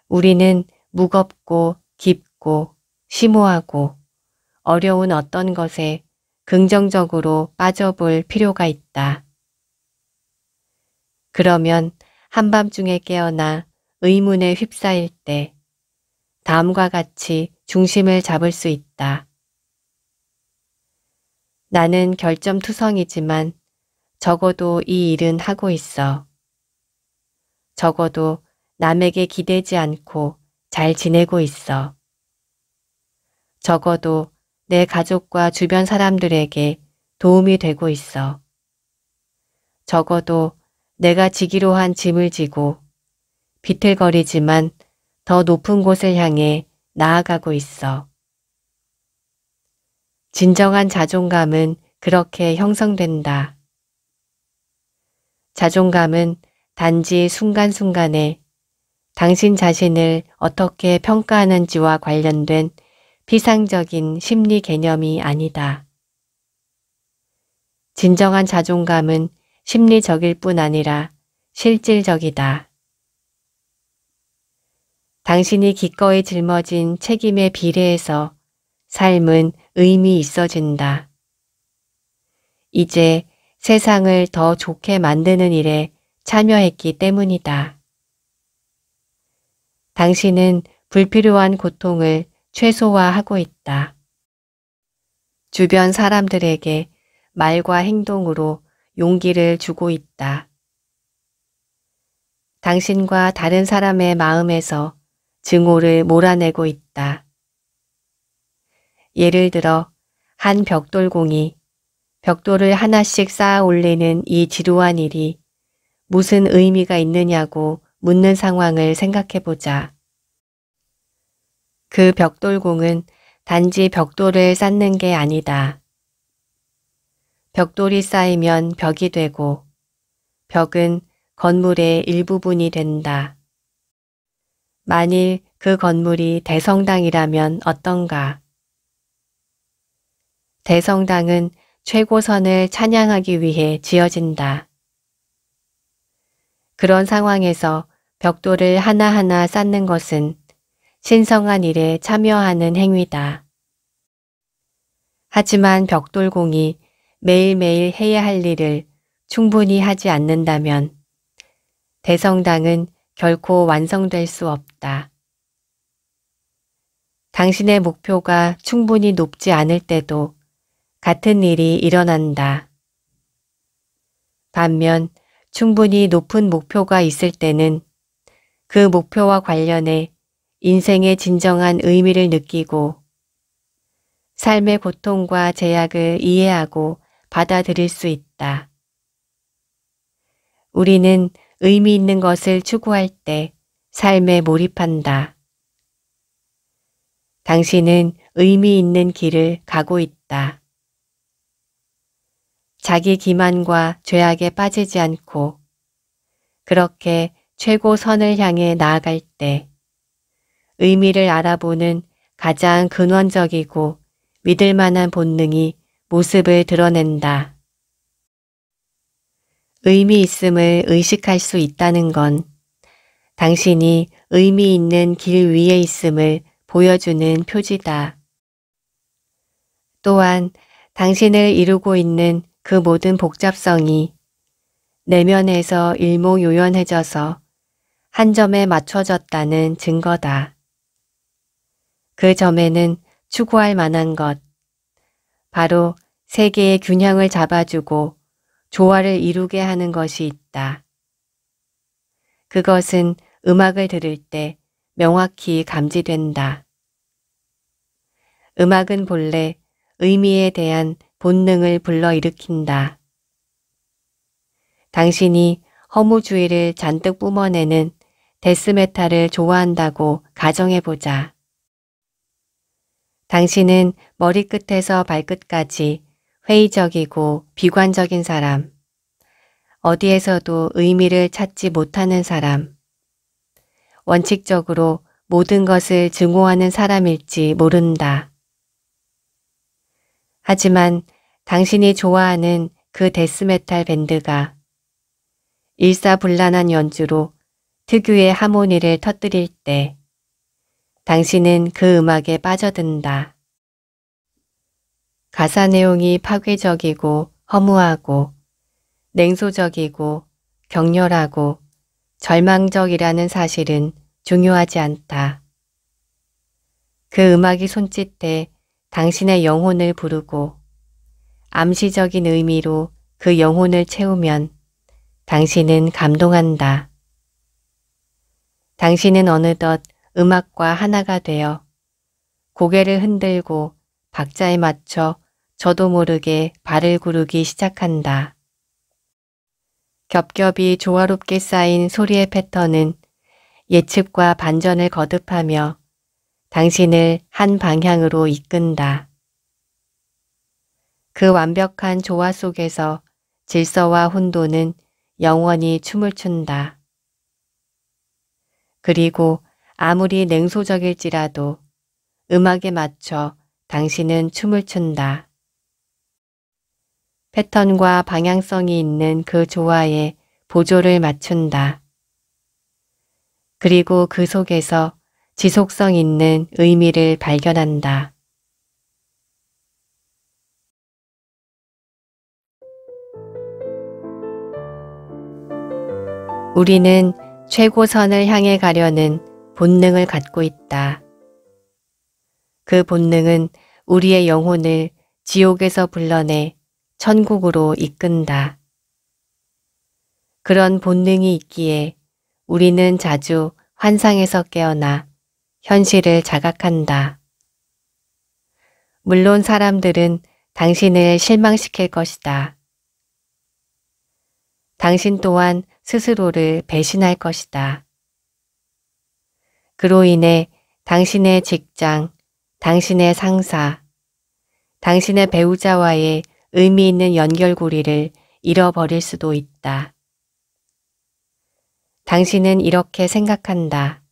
우리는 무겁고 깊고 심오하고 어려운 어떤 것에 긍정적으로 빠져볼 필요가 있다. 그러면 한밤중에 깨어나 의문에 휩싸일 때 다음과 같이 중심을 잡을 수 있다. 나는 결점투성이지만 적어도 이 일은 하고 있어. 적어도 남에게 기대지 않고 잘 지내고 있어. 적어도 내 가족과 주변 사람들에게 도움이 되고 있어. 적어도 내가 지기로 한 짐을 지고 비틀거리지만 더 높은 곳을 향해 나아가고 있어. 진정한 자존감은 그렇게 형성된다. 자존감은 단지 순간순간에 당신 자신을 어떻게 평가하는지와 관련된 피상적인 심리 개념이 아니다. 진정한 자존감은 심리적일 뿐 아니라 실질적이다. 당신이 기꺼이 짊어진 책임에 비례해서 삶은 의미 있어진다. 이제 세상을 더 좋게 만드는 일에 참여했기 때문이다. 당신은 불필요한 고통을 최소화하고 있다. 주변 사람들에게 말과 행동으로 용기를 주고 있다. 당신과 다른 사람의 마음에서 증오를 몰아내고 있다. 예를 들어 한 벽돌공이 벽돌을 하나씩 쌓아 올리는 이 지루한 일이 무슨 의미가 있느냐고 묻는 상황을 생각해 보자. 그 벽돌공은 단지 벽돌을 쌓는 게 아니다. 벽돌이 쌓이면 벽이 되고 벽은 건물의 일부분이 된다. 만일 그 건물이 대성당이라면 어떤가? 대성당은 최고선을 찬양하기 위해 지어진다. 그런 상황에서 벽돌을 하나하나 쌓는 것은 신성한 일에 참여하는 행위다. 하지만 벽돌공이 매일매일 해야 할 일을 충분히 하지 않는다면 대성당은 결코 완성될 수 없다. 당신의 목표가 충분히 높지 않을 때도 같은 일이 일어난다. 반면 충분히 높은 목표가 있을 때는 그 목표와 관련해 인생의 진정한 의미를 느끼고 삶의 고통과 제약을 이해하고 받아들일 수 있다. 우리는 의미 있는 것을 추구할 때 삶에 몰입한다. 당신은 의미 있는 길을 가고 있다. 자기 기만과 죄악에 빠지지 않고 그렇게 최고선을 향해 나아갈 때 의미를 알아보는 가장 근원적이고 믿을 만한 본능이 모습을 드러낸다. 의미 있음을 의식할 수 있다는 건 당신이 의미 있는 길 위에 있음을 보여주는 표지다. 또한 당신을 이루고 있는 그 모든 복잡성이 내면에서 일목요연해져서 한 점에 맞춰졌다는 증거다. 그 점에는 추구할 만한 것, 바로 세계의 균형을 잡아주고 조화를 이루게 하는 것이 있다. 그것은 음악을 들을 때 명확히 감지된다. 음악은 본래 의미에 대한 본능을 불러일으킨다. 당신이 허무주의를 잔뜩 뿜어내는 데스메탈을 좋아한다고 가정해보자. 당신은 머리끝에서 발끝까지 회의적이고 비관적인 사람, 어디에서도 의미를 찾지 못하는 사람, 원칙적으로 모든 것을 증오하는 사람일지 모른다. 하지만 당신이 좋아하는 그 데스메탈 밴드가 일사불란한 연주로 특유의 하모니를 터뜨릴 때 당신은 그 음악에 빠져든다. 가사 내용이 파괴적이고 허무하고 냉소적이고 격렬하고 절망적이라는 사실은 중요하지 않다. 그 음악이 손짓해 당신의 영혼을 부르고 암시적인 의미로 그 영혼을 채우면 당신은 감동한다. 당신은 어느덧 음악과 하나가 되어 고개를 흔들고 박자에 맞춰 저도 모르게 발을 구르기 시작한다. 겹겹이 조화롭게 쌓인 소리의 패턴은 예측과 반전을 거듭하며 당신을 한 방향으로 이끈다. 그 완벽한 조화 속에서 질서와 혼돈은 영원히 춤을 춘다. 그리고 아무리 냉소적일지라도 음악에 맞춰 당신은 춤을 춘다. 패턴과 방향성이 있는 그 조화에 보조를 맞춘다. 그리고 그 속에서 지속성 있는 의미를 발견한다. 우리는 최고선을 향해 가려는 본능을 갖고 있다. 그 본능은 우리의 영혼을 지옥에서 불러내 천국으로 이끈다. 그런 본능이 있기에 우리는 자주 환상에서 깨어나 현실을 자각한다. 물론 사람들은 당신을 실망시킬 것이다. 당신 또한 스스로를 배신할 것이다. 그로 인해 당신의 직장, 당신의 상사, 당신의 배우자와의 의미 있는 연결고리를 잃어버릴 수도 있다. 당신은 이렇게 생각한다.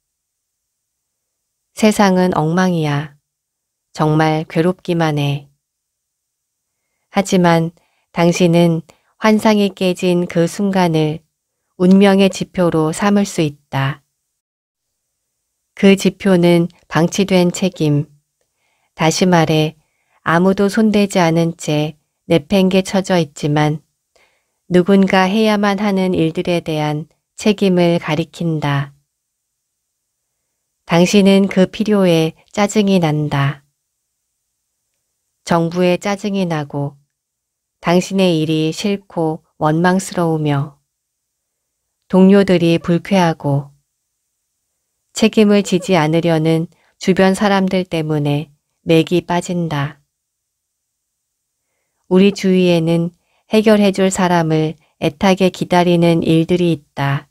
세상은 엉망이야. 정말 괴롭기만 해. 하지만 당신은 환상이 깨진 그 순간을 운명의 지표로 삼을 수 있다. 그 지표는 방치된 책임, 다시 말해 아무도 손대지 않은 채 내팽개쳐져 있지만 누군가 해야만 하는 일들에 대한 책임을 가리킨다. 당신은 그 필요에 짜증이 난다. 정부에 짜증이 나고 당신의 일이 싫고 원망스러우며 동료들이 불쾌하고 책임을 지지 않으려는 주변 사람들 때문에 맥이 빠진다. 우리 주위에는 해결해 줄 사람을 애타게 기다리는 일들이 있다.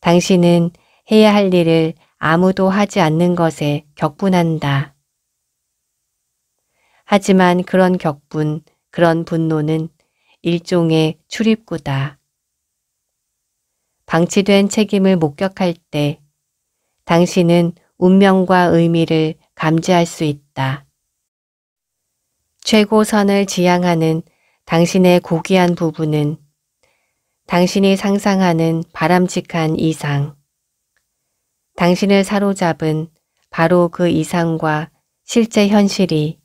당신은 해야 할 일을 아무도 하지 않는 것에 격분한다. 하지만 그런 격분, 그런 분노는 일종의 출입구다. 방치된 책임을 목격할 때 당신은 운명과 의미를 감지할 수 있다. 최고선을 지향하는 당신의 고귀한 부분은 당신이 상상하는 바람직한 이상, 당신을 사로잡은 바로 그 이상과 실제 현실이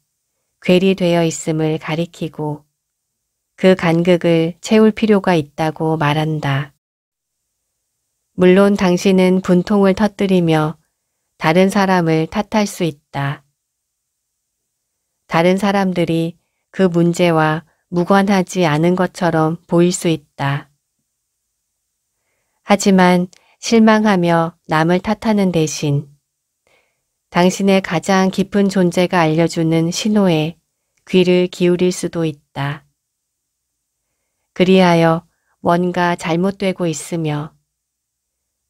괴리되어 있음을 가리키고 그 간극을 채울 필요가 있다고 말한다. 물론 당신은 분통을 터뜨리며 다른 사람을 탓할 수 있다. 다른 사람들이 그 문제와 무관하지 않은 것처럼 보일 수 있다. 하지만 실망하며 남을 탓하는 대신 당신의 가장 깊은 존재가 알려주는 신호에 귀를 기울일 수도 있다. 그리하여 뭔가 잘못되고 있으며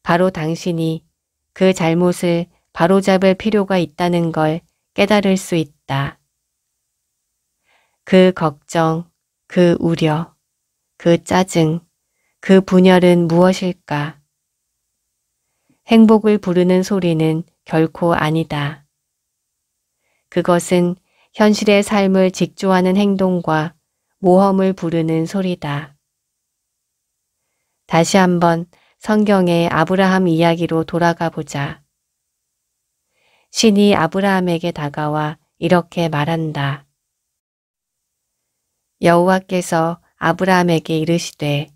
바로 당신이 그 잘못을 바로잡을 필요가 있다는 걸 깨달을 수 있다. 그 걱정, 그 우려, 그 짜증, 그 분열은 무엇일까? 행복을 부르는 소리는 결코 아니다. 그것은 현실의 삶을 직조하는 행동과 모험을 부르는 소리다. 다시 한번 성경의 아브라함 이야기로 돌아가 보자. 신이 아브라함에게 다가와 이렇게 말한다. 여호와께서 아브라함에게 이르시되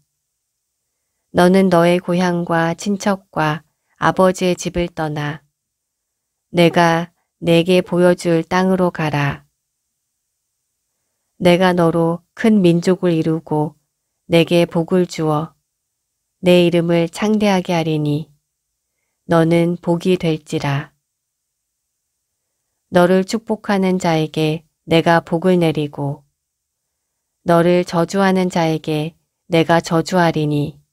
너는 너의 고향과 친척과 아버지의 집을 떠나 내가 내게 보여줄 땅으로 가라. 내가 너로 큰 민족을 이루고 내게 복을 주어 내 이름을 창대하게 하리니 너는 복이 될지라. 너를 축복하는 자에게 내가 복을 내리고 너를 저주하는 자에게 내가 저주하리니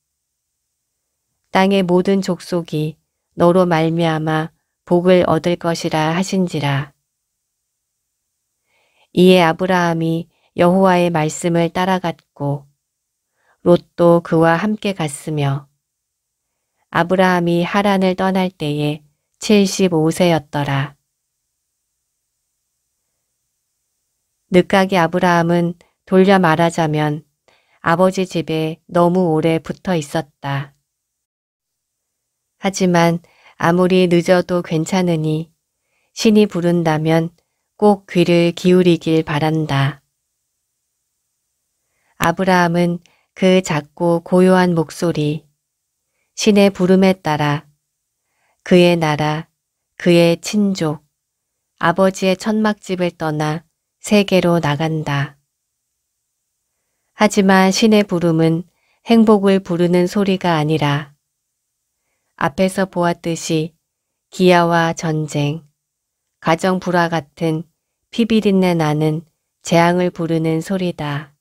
땅의 모든 족속이 너로 말미암아 복을 얻을 것이라 하신지라. 이에 아브라함이 여호와의 말씀을 따라갔고 롯도 그와 함께 갔으며 아브라함이 하란을 떠날 때에 75세였더라. 늦가기 아브라함은 돌려 말하자면 아버지 집에 너무 오래 붙어 있었다. 하지만 아무리 늦어도 괜찮으니 신이 부른다면 꼭 귀를 기울이길 바란다. 아브라함은 그 작고 고요한 목소리, 신의 부름에 따라 그의 나라, 그의 친족, 아버지의 천막집을 떠나 세계로 나간다. 하지만 신의 부름은 행복을 부르는 소리가 아니라 앞에서 보았듯이 기아와 전쟁, 가정 불화 같은 피비린내 나는 재앙을 부르는 소리다.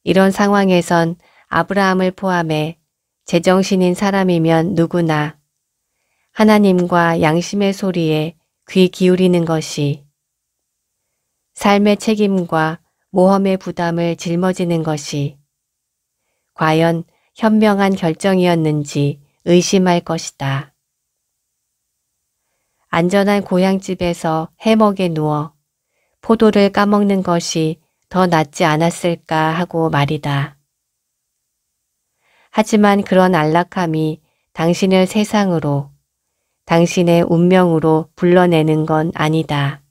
이런 상황에선 아브라함을 포함해 제정신인 사람이면 누구나 하나님과 양심의 소리에 귀 기울이는 것이 삶의 책임과 모험의 부담을 짊어지는 것이 과연 현명한 결정이었는지 의심할 것이다. 안전한 고향집에서 해먹에 누워 포도를 까먹는 것이 더 낫지 않았을까 하고 말이다. 하지만 그런 안락함이 당신을 세상으로, 당신의 운명으로 불러내는 건 아니다.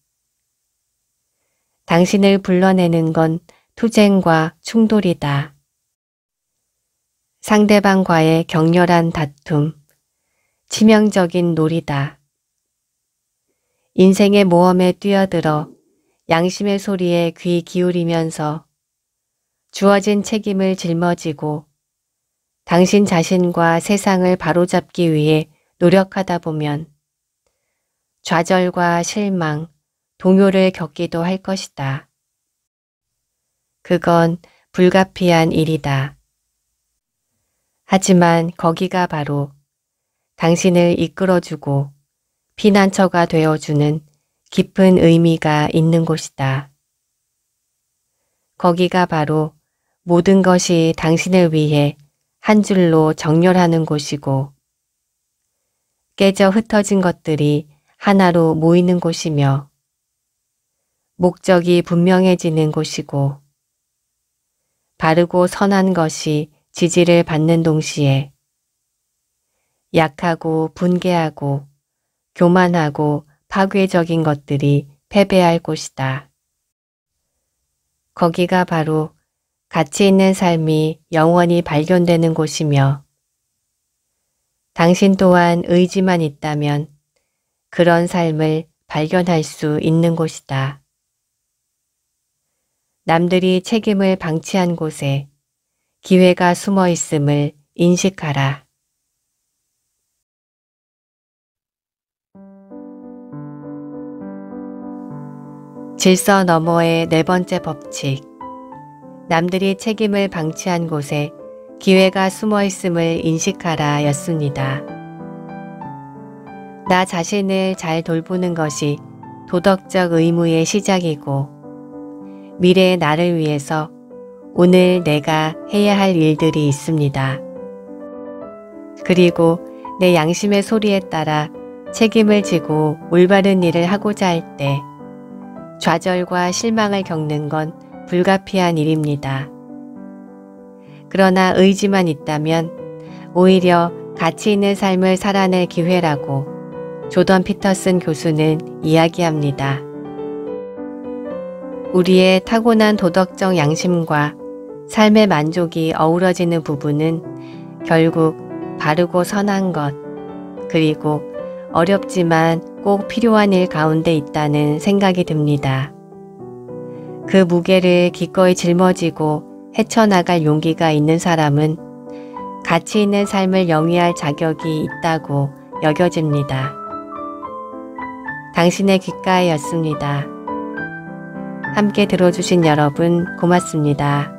당신을 불러내는 건 투쟁과 충돌이다. 상대방과의 격렬한 다툼, 치명적인 놀이다. 인생의 모험에 뛰어들어 양심의 소리에 귀 기울이면서 주어진 책임을 짊어지고 당신 자신과 세상을 바로잡기 위해 노력하다 보면 좌절과 실망, 동요를 겪기도 할 것이다. 그건 불가피한 일이다. 하지만 거기가 바로 당신을 이끌어주고 피난처가 되어주는 깊은 의미가 있는 곳이다. 거기가 바로 모든 것이 당신을 위해 한 줄로 정렬하는 곳이고 깨져 흩어진 것들이 하나로 모이는 곳이며 목적이 분명해지는 곳이고 바르고 선한 것이 지지를 받는 동시에 약하고 분개하고 교만하고 파괴적인 것들이 패배할 곳이다. 거기가 바로 가치 있는 삶이 영원히 발견되는 곳이며 당신 또한 의지만 있다면 그런 삶을 발견할 수 있는 곳이다. 남들이 책임을 방치한 곳에 기회가 숨어 있음을 인식하라. 질서 너머의 네 번째 법칙. 남들이 책임을 방치한 곳에 기회가 숨어 있음을 인식하라 였습니다. 나 자신을 잘 돌보는 것이 도덕적 의무의 시작이고 미래의 나를 위해서 오늘 내가 해야 할 일들이 있습니다. 그리고 내 양심의 소리에 따라 책임을 지고 올바른 일을 하고자 할 때 좌절과 실망을 겪는 건 불가피한 일입니다. 그러나 의지만 있다면 오히려 가치 있는 삶을 살아낼 기회라고 조던 피터슨 교수는 이야기합니다. 우리의 타고난 도덕적 양심과 삶의 만족이 어우러지는 부분은 결국 바르고 선한 것, 그리고 어렵지만 꼭 필요한 일 가운데 있다는 생각이 듭니다. 그 무게를 기꺼이 짊어지고 헤쳐나갈 용기가 있는 사람은 가치 있는 삶을 영위할 자격이 있다고 여겨집니다. 당신의 귓가에였습니다. 함께 들어주신 여러분 고맙습니다.